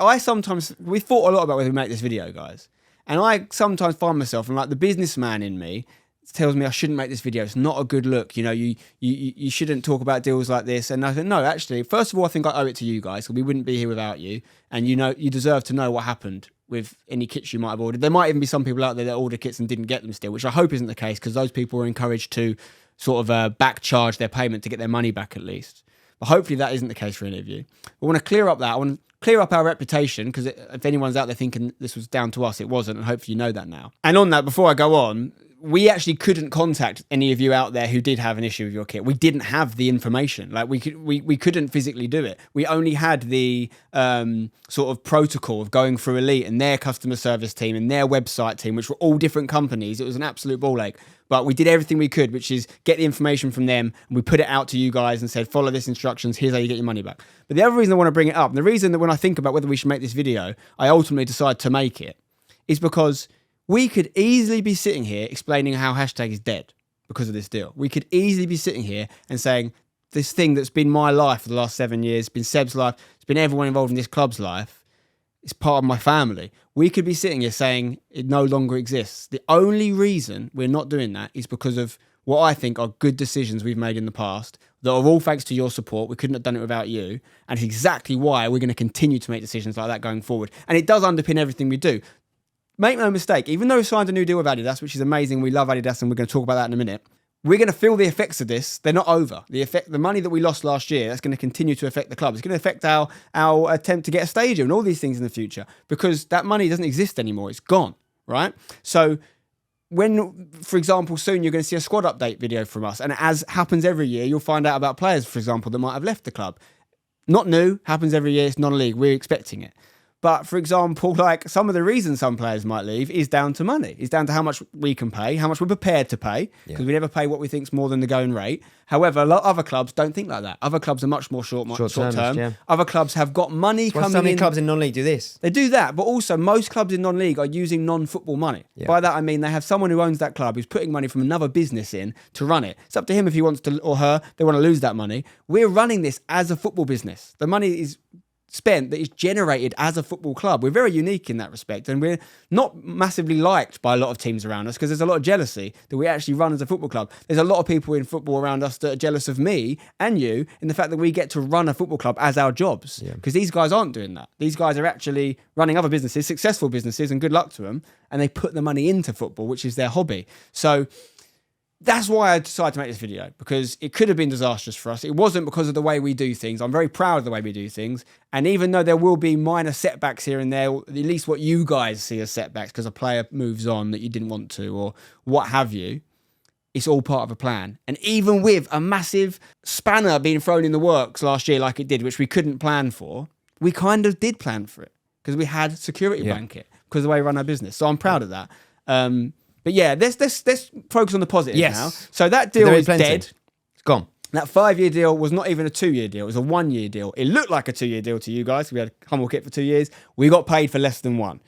we thought a lot about whether we make this video, guys. And I sometimes find myself, and like the businessman in me tells me I shouldn't make this video. It's not a good look. You know, you shouldn't talk about deals like this. And I said, no, actually, first of all, I think I owe it to you guys, because we wouldn't be here without you. And you deserve to know what happened with any kits you might have ordered. There might even be some people out there that ordered kits and didn't get them still, which I hope isn't the case, because those people were encouraged to sort of back charge their payment to get their money back at least. But hopefully that isn't the case for any of you. I want to clear up that. I want to clear up our reputation, because if anyone's out there thinking this was down to us, it wasn't, and hopefully you know that now. And on that, before I go on, we actually couldn't contact any of you out there who did have an issue with your kit. We didn't have the information. Like we couldn't physically do it. We only had the sort of protocol of going through Elite and their customer service team and their website team, which were all different companies. It was an absolute ball ache. But we did everything we could, which is get the information from them, and we put it out to you guys and said, follow this instructions, here's how you get your money back. But the other reason I want to bring it up, and the reason that when I think about whether we should make this video, I ultimately decide to make it, is because we could easily be sitting here explaining how hashtag is dead because of this deal. We could easily be sitting here and saying, this thing that's been my life for the last 7 years, it's been Seb's life, it's been everyone involved in this club's life, it's part of my family. We could be sitting here saying it no longer exists. The only reason we're not doing that is because of what I think are good decisions we've made in the past that are all thanks to your support. We couldn't have done it without you. And it's exactly why we're going to continue to make decisions like that going forward. And it does underpin everything we do. Make no mistake, even though we signed a new deal with ADIDAS, which is amazing, we love ADIDAS, and we're going to talk about that in a minute, we're going to feel the effects of this. They're not over. The money that we lost last year, that's going to continue to affect the club. It's going to affect our attempt to get a stadium and all these things in the future, because that money doesn't exist anymore. It's gone, right? So when, for example, soon you're going to see a squad update video from us, and as happens every year, you'll find out about players, for example, that might have left the club. Not new, happens every year, it's non-league, we're expecting it. But for example, like some of the reasons some players might leave is down to money. It's down to how much we can pay, how much we're prepared to pay, because we never pay what we think is more than the going rate. However, a lot of other clubs don't think like that. Other clubs are much more short term. Yeah. Other clubs have got money coming in. So many clubs in non-league do this. They do that, but also most clubs in non-league are using non-football money. Yeah. By that I mean they have someone who owns that club who's putting money from another business in to run it. It's up to him if he wants to, or her, they want to lose that money. We're running this as a football business. The money is spent that is generated as a football club. We're very unique in that respect, and we're not massively liked by a lot of teams around us because there's a lot of jealousy that we actually run as a football club. There's a lot of people in football around us that are jealous of me and you in the fact that we get to run a football club as our jobs, because these guys aren't doing that. These guys are actually running other businesses, successful businesses, and good luck to them, and they put the money into football, which is their hobby. So that's why I decided to make this video, because it could have been disastrous for us. It wasn't because of the way we do things. I'm very proud of the way we do things. And even though there will be minor setbacks here and there, at least what you guys see as setbacks because a player moves on that you didn't want to or what have you, it's all part of a plan. And even with a massive spanner being thrown in the works last year like it did, which we couldn't plan for, we kind of did plan for it because we had security blanket because of the way we run our business. So I'm proud of that. But yeah, let's focus on the positive now. So that deal is dead. It's gone. That 5-year deal was not even a 2-year deal. It was a 1-year deal. It looked like a 2-year deal to you guys. We had a Hummel kit for 2 years. We got paid for less than 1.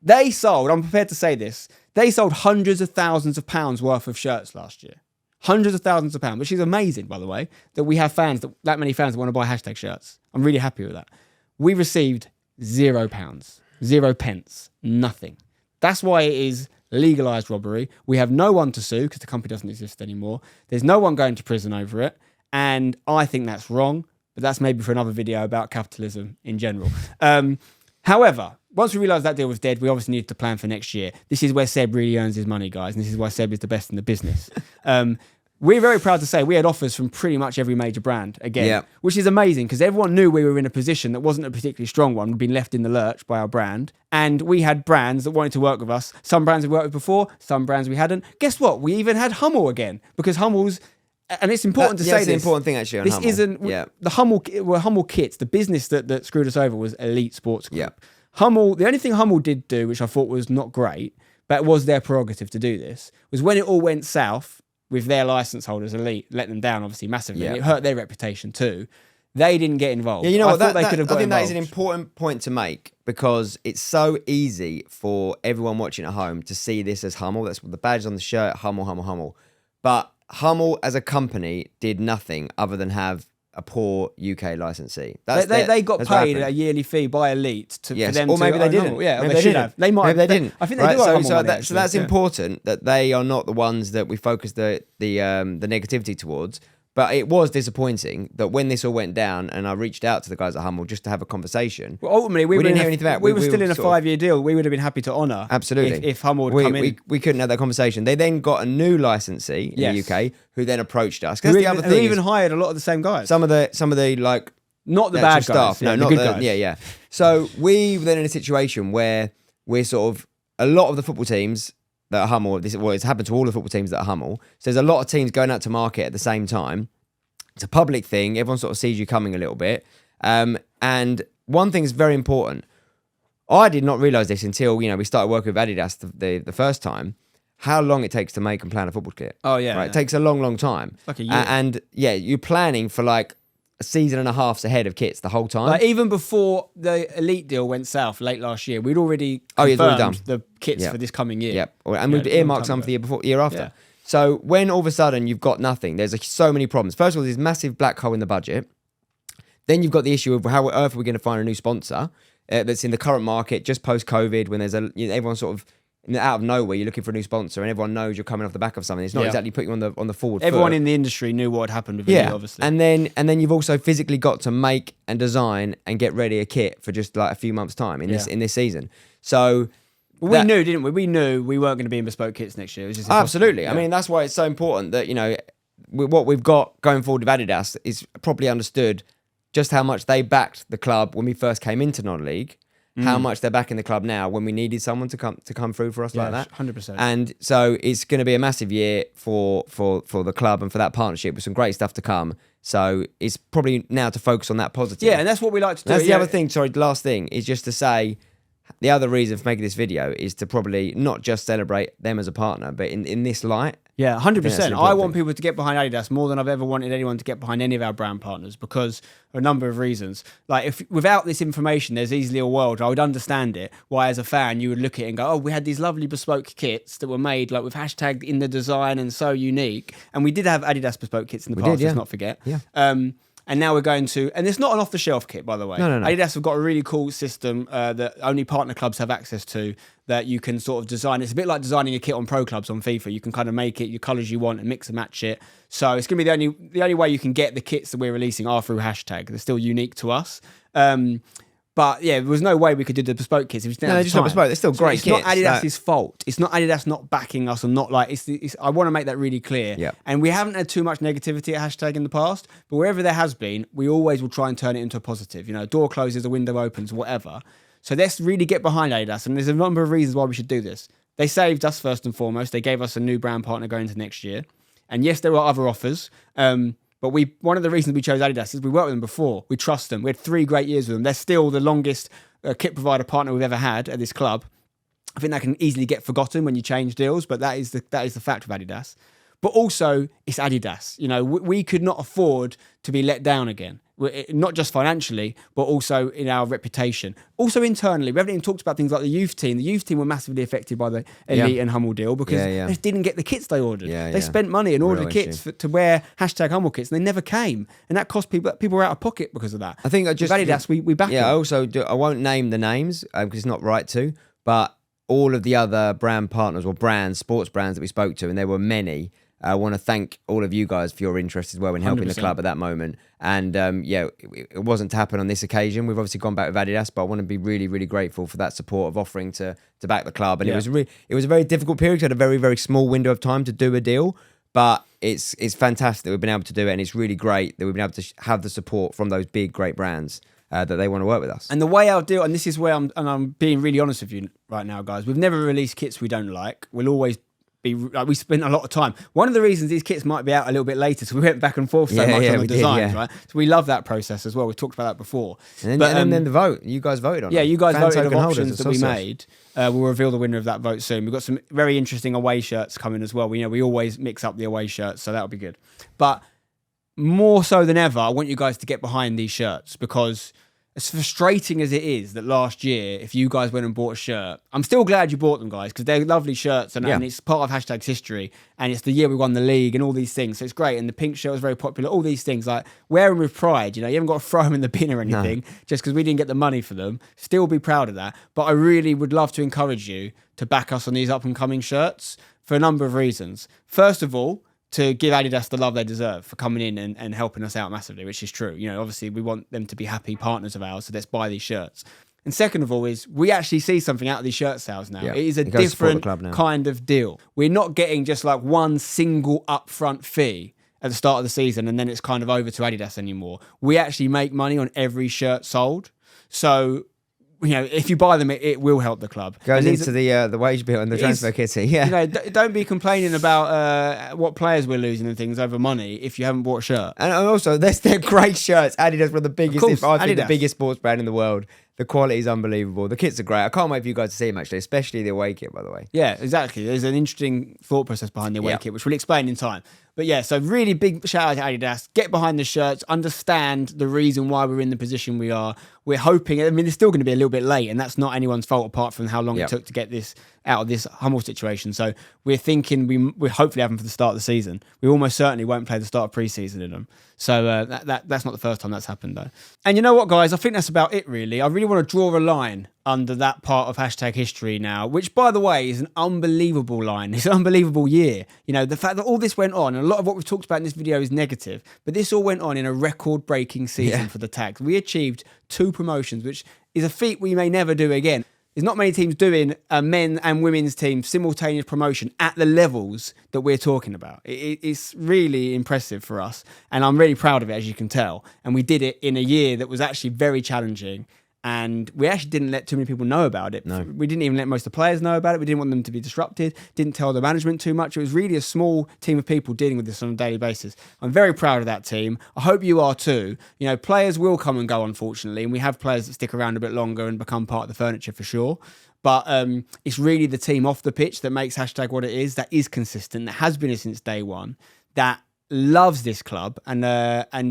They sold, I'm prepared to say this, they sold hundreds of thousands of pounds worth of shirts last year. Hundreds of thousands of pounds, which is amazing, by the way, that we have fans, that many fans that want to buy hashtag shirts. I'm really happy with that. We received £0, 0 pence, nothing. That's why it is legalised robbery. We have no one to sue because the company doesn't exist anymore. There's no one going to prison over it. And I think that's wrong, but that's maybe for another video about capitalism in general. However, once we realised that deal was dead, we obviously needed to plan for next year. This is where Seb really earns his money, guys. And this is why Seb is the best in the business. We're very proud to say we had offers from pretty much every major brand again, which is amazing because everyone knew we were in a position that wasn't a particularly strong one. We'd been left in the lurch by our brand, and we had brands that wanted to work with us. Some brands we worked with before, some brands we hadn't. Guess what? We even had Hummel again because Hummel's, and it's important to say this. It's an important thing actually on this Hummel. Isn't the Hummel kits. The business that screwed us over was Elite Sports Group. Yeah. Hummel. The only thing Hummel did do, which I thought was not great, but it was their prerogative to do this, was when it all went south with their license holders, Elite, let them down obviously massively. It hurt their reputation too. They didn't get involved. Yeah, you know what? I think that is an important point to make because it's so easy for everyone watching at home to see this as Hummel. That's what the badge on the shirt, Hummel, Hummel, Hummel. But Hummel as a company did nothing other than have a poor UK licensee. They got paid a yearly fee by Elite for them or maybe to they didn't. Hummel. Yeah, maybe they should have. They might. Maybe they didn't. I think they do. So that's important that they are not the ones that we focus the negativity towards. But it was disappointing that when this all went down, and I reached out to the guys at Hummel just to have a conversation. Well, ultimately, we didn't hear anything back. We were still in a 5-year deal. We would have been happy to honour. Absolutely. If Hummel would come in. We couldn't have that conversation. They then got a new licensee in the UK who then approached us. Who even hired a lot of the same guys. Some of the like not the bad stuff. Guys. No, not the good guys. Yeah. So we were then in a situation where we're sort of a lot of the football teams that are Hummel. It's happened to all the football teams that are Hummel. So there's a lot of teams going out to market at the same time. It's a public thing. Everyone sort of sees you coming a little bit. And one thing is very important. I did not realise this until we started working with ADIDAS the first time. How long it takes to make and plan a football kit. Oh yeah, right. It takes a long time. It's like a year. And you're planning for like a season and a half ahead of kits the whole time. Like even before the Elite deal went south late last year, we'd already confirmed the kits for this coming year. Yep. And we've earmarked some for the year after. Yeah. So when all of a sudden you've got nothing, there's so many problems. First of all, there's this massive black hole in the budget. Then you've got the issue of how on earth are we going to find a new sponsor that's in the current market just post-COVID when there's everyone sort of out of nowhere you're looking for a new sponsor and everyone knows you're coming off the back of something. It's not exactly putting you on the forward. Everyone in the industry knew what had happened with it, obviously. And then you've also physically got to make and design and get ready a kit for just like a few months' time in this season. So. Well, we knew, didn't we? We knew we weren't going to be in bespoke kits next year. It was just absolutely. Yeah. I mean, that's why it's so important that, what we've got going forward with ADIDAS is properly understood just how much they backed the club when we first came into non-league, how much they're backing the club now when we needed someone to come through for us like that. 100%. And so it's going to be a massive year for the club and for that partnership with some great stuff to come. So it's probably now to focus on that positive. Yeah, and that's what we like to do. That's the other thing, sorry, last thing, is just to say, the other reason for making this video is to probably not just celebrate them as a partner, but in this light. Yeah, 100%. I want people to get behind Adidas more than I've ever wanted anyone to get behind any of our brand partners, because of a number of reasons. Like, if without this information, there's easily a world, I would understand it, why as a fan you would look at it and go, oh, we had these lovely bespoke kits that were made like with hashtag in the design and so unique. And we did have Adidas bespoke kits in the past, let's not forget. Yeah. And now we're going to, and it's not an off-the-shelf kit, by the way. No. Adidas have got a really cool system that only partner clubs have access to, that you can sort of design. It's a bit like designing a kit on pro clubs on FIFA. You can kind of make it your colours you want and mix and match it. So it's going to be the only way you can get the kits that we're releasing are through hashtag. They're still unique to us. But yeah, there was no way we could do the bespoke kits. If No, just not bespoke. They're still great it's kits. It's not Adidas's fault. It's not Adidas not backing us or not like. I want to make that really clear. Yeah. And we haven't had too much negativity at hashtag in the past, but wherever there has been, we always will try and turn it into a positive. You know, a door closes, a window opens, whatever. So let's really get behind Adidas, and there's a number of reasons why we should do this. They saved us first and foremost. They gave us a new brand partner going into next year, and yes, there are other offers. But one of the reasons we chose Adidas is we worked with them before. We trust them. We had 3 great years with them. They're still the longest kit provider partner we've ever had at this club. I think that can easily get forgotten when you change deals, but that is the fact of Adidas. But also, it's Adidas. You know, we could not afford to be let down again. Not just financially, but also in our reputation. Also internally, we haven't even talked about things like the youth team. The youth team were massively affected by the Elite and Hummel deal because they didn't get the kits they ordered. They spent money and ordered kits to wear hashtag Hummel kits, and they never came. And that cost people were out of pocket because of that. I think With Adidas, we back them. I also I won't name the names because it's not right to, but all of the other brand partners or sports brands that we spoke to, and there were many. I want to thank all of you guys for your interest as well in helping 100%. The club at that moment. And it wasn't to happen on this occasion. We've obviously gone back with Adidas, but I want to be really, really grateful for that support of offering to back the club. And it was a very difficult period. We had a very, very small window of time to do a deal, but it's fantastic that we've been able to do it, and it's really great that we've been able to have the support from those big, great brands that they want to work with us. And the way our deal, and this is where I'm being really honest with you right now, guys. We've never released kits we don't like. We'll always we spent a lot of time. One of the reasons these kits might be out a little bit later, so we went back and forth so much on the designs, right? So we love that process as well. We've talked about that before. And then the vote. You guys voted on it. Yeah, you guys voted on options that we made. We'll reveal the winner of that vote soon. We've got some very interesting away shirts coming as well. We always mix up the away shirts, so that'll be good. But more so than ever, I want you guys to get behind these shirts, because as frustrating as it is that last year, if you guys went and bought a shirt, I'm still glad you bought them, guys, because they're lovely shirts and it's part of hashtag's history, and it's the year we won the league and all these things, so it's great. And the pink shirt was very popular, all these things, like, wear them with pride. You know, you haven't got to throw them in the bin or anything just because we didn't get the money for them. Still be proud of that. But I really would love to encourage you to back us on these up and coming shirts for a number of reasons. First of all, to give Adidas the love they deserve for coming in and helping us out massively, which is true. You know, obviously we want them to be happy partners of ours, so let's buy these shirts. And second of all is we actually see something out of these shirt sales now. It is a different kind of deal. We're not getting just like one single upfront fee at the start of the season and then it's kind of over to Adidas anymore. We actually make money on every shirt sold. So, you know, if you buy them, it will help the club. Goes into the wage bill and the transfer kitty. Yeah. You know, don't be complaining about what players we're losing and things over money if you haven't bought a shirt. And also, they're great shirts. Adidas were the biggest, I think, the biggest sports brand in the world. The quality is unbelievable. The kits are great. I can't wait for you guys to see them, actually, especially the away kit, by the way. Yeah, exactly. There's an interesting thought process behind the away kit, which we'll explain in time. But yeah, so really big shout out to Adidas. Get behind the shirts. Understand the reason why we're in the position we are. We're hoping, I mean, it's still going to be a little bit late, and that's not anyone's fault apart from how long it took to get this out of this Hummel situation. So we're thinking we hopefully have them for the start of the season. We almost certainly won't play the start of pre-season in them. So that's not the first time that's happened, though. And you know what, guys? I think that's about it, really. I really want to draw a line under that part of hashtag history now, which, by the way, is an unbelievable line. It's an unbelievable year. You know, the fact that all this went on, and a lot of what we've talked about in this video is negative, but this all went on in a record-breaking season for the Tags. We achieved 2 promotions, which is a feat we may never do again. There's not many teams doing a men and women's team simultaneous promotion at the levels that we're talking about. It's really impressive for us, and I'm really proud of it, as you can tell. And we did it in a year that was actually very challenging, And we actually didn't let too many people know about it. No. We didn't even let most of the players know about it. We didn't want them to be disrupted. Didn't tell the management too much. It was really a small team of people dealing with this on a daily basis. I'm very proud of that team. I hope you are too. You know, players will come and go, unfortunately, and we have players that stick around a bit longer and become part of the furniture for sure. But it's really the team off the pitch that makes hashtag what it is, that is consistent, that has been it since day one, that loves this club. And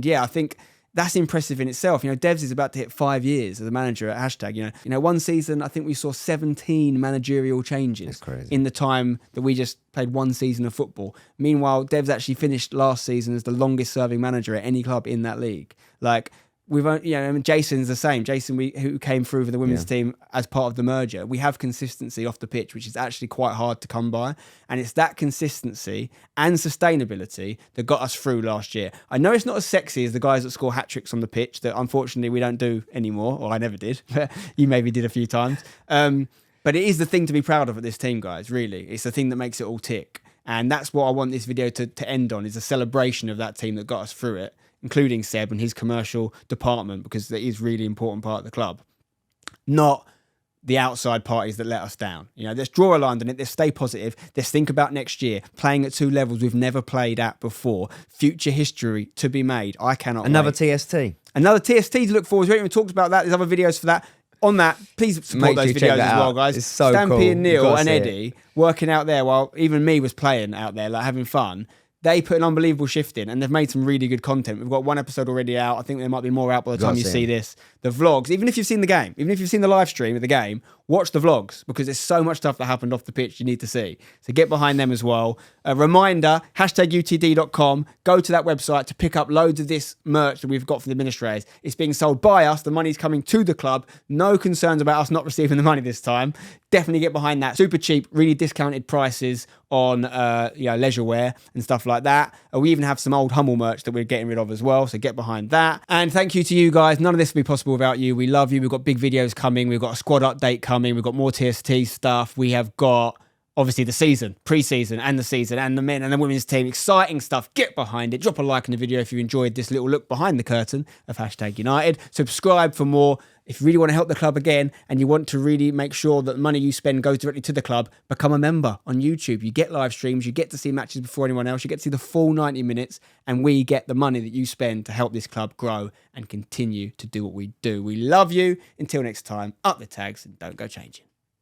yeah, I think that's impressive in itself. You know, Devs is about to hit 5 years as a manager at hashtag. You know, one season, I think we saw 17 managerial changes in the time that we just played one season of football. Meanwhile, Devs actually finished last season as the longest serving manager at any club in that league. Like, we've, you know, I mean, Jason's the same. Jason, who came through for the women's team as part of the merger. We have consistency off the pitch, which is actually quite hard to come by. And it's that consistency and sustainability that got us through last year. I know it's not as sexy as the guys that score hat-tricks on the pitch that unfortunately we don't do anymore, or I never did. You maybe did a few times. But it is the thing to be proud of at this team, guys, really. It's the thing that makes it all tick. And that's what I want this video to end on, is a celebration of that team that got us through it, including Seb and his commercial department, because that is really important part of the club. Not the outside parties that let us down. You know, let's draw a line on it. Let's stay positive. Let's think about next year, playing at 2 levels we've never played at before. Future history to be made. I cannot Another wait. TST. Another TST to look forward to. We haven't even talked about that. There's other videos for that. On that, please support those videos as well, guys. It's so Stampy cool. and Neil and Eddie working out there while even me was playing out there, like having fun. They put an unbelievable shift in, and they've made some really good content. We've got 1 episode already out. I think there might be more out by the time you see this. The vlogs, even if you've seen the game, even if you've seen the live stream of the game, watch the vlogs, because there's so much stuff that happened off the pitch you need to see. So get behind them as well. A reminder, #UTD.com. Go to that website to pick up loads of this merch that we've got from the administrators. It's being sold by us. The money's coming to the club. No concerns about us not receiving the money this time. Definitely get behind that. Super cheap, really discounted prices on leisure wear and stuff like that. We even have some old Hummel merch that we're getting rid of as well, so get behind that. And thank you to you guys. None of this would be possible without you. We love you. We've got big videos coming. We've got a squad update coming. We've got more TST stuff. We have got obviously the season, pre-season, and the season, and the men and the women's team. Exciting stuff. Get behind it. Drop a like on the video if you enjoyed this little look behind the curtain of #United. Subscribe for more. If you really want to help the club again and you want to really make sure that the money you spend goes directly to the club, become a member on YouTube. You get live streams, you get to see matches before anyone else, you get to see the full 90 minutes, and we get the money that you spend to help this club grow and continue to do what we do. We love you. Until next time, up the tags and don't go changing.